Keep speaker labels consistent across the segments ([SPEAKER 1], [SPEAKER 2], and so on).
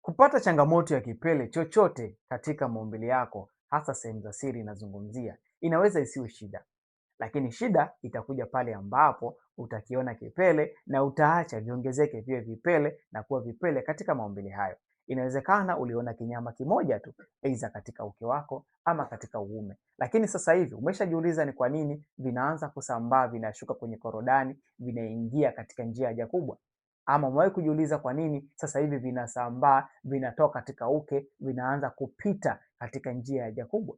[SPEAKER 1] Kupata changamoto ya kipele chochote katika maumbile yako, hasa sehemu za siri inazungumzia, inaweza isiwe shida, lakini shida itakuja pale ambapo utakiona kipele na utaacha viongezeke viwe vipele na kuwa vipele katika maumbile hayo. Inawezekana uliona kinyama kimoja tu, aidha katika uke wako ama katika uume, lakini sasa hivi umeshajiuliza ni kwa nini vinaanza kusambaa, vinashuka kwenye korodani, vinaingia katika njia ya haja kubwa? Ama umewahi kujiuliza kwa nini sasa hivi vinasambaa, vinatoka katika uke, vinaanza kupita katika njia ya haja kubwa?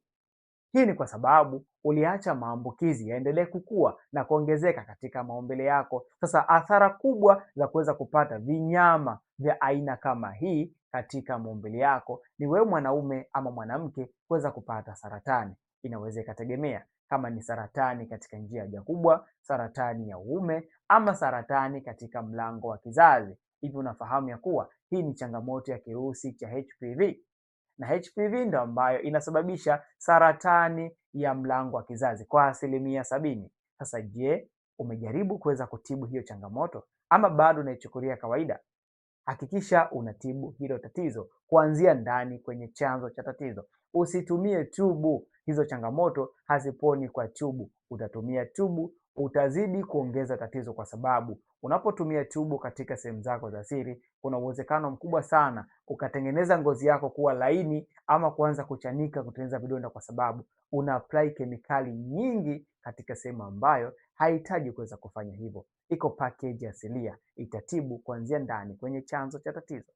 [SPEAKER 1] Hii ni kwa sababu uliacha maambukizi yaendelee kukua na kuongezeka katika maumbile yako. Sasa athara kubwa za kuweza kupata vinyama vya aina kama hii katika maumbile yako ni wewe mwanaume ama mwanamke kuweza kupata saratani. Inaweza ikategemea kama ni saratani katika njia ya haja kubwa, saratani ya uume ama saratani katika mlango wa kizazi. Hivi unafahamu ya kuwa hii ni changamoto ya kirusi cha HPV, na HPV ndo ambayo inasababisha saratani ya mlango wa kizazi kwa 70%. Sasa je, umejaribu kuweza kutibu hiyo changamoto ama bado unaichukulia kawaida? Hakikisha unatibu hilo tatizo kuanzia ndani kwenye chanzo cha tatizo. Usitumie tubu, hizo changamoto haziponi kwa tubu. Utatumia tubu, utazidi kuongeza tatizo, kwa sababu unapotumia tubu katika sehemu zako za siri, kuna uwezekano mkubwa sana ukatengeneza ngozi yako kuwa laini ama kuanza kuchanika, kutengeneza vidonda, kwa sababu una apply kemikali nyingi katika sehemu ambayo haihitaji kuweza kufanya hivyo. Iko package asilia itatibu kuanzia ndani kwenye chanzo cha tatizo.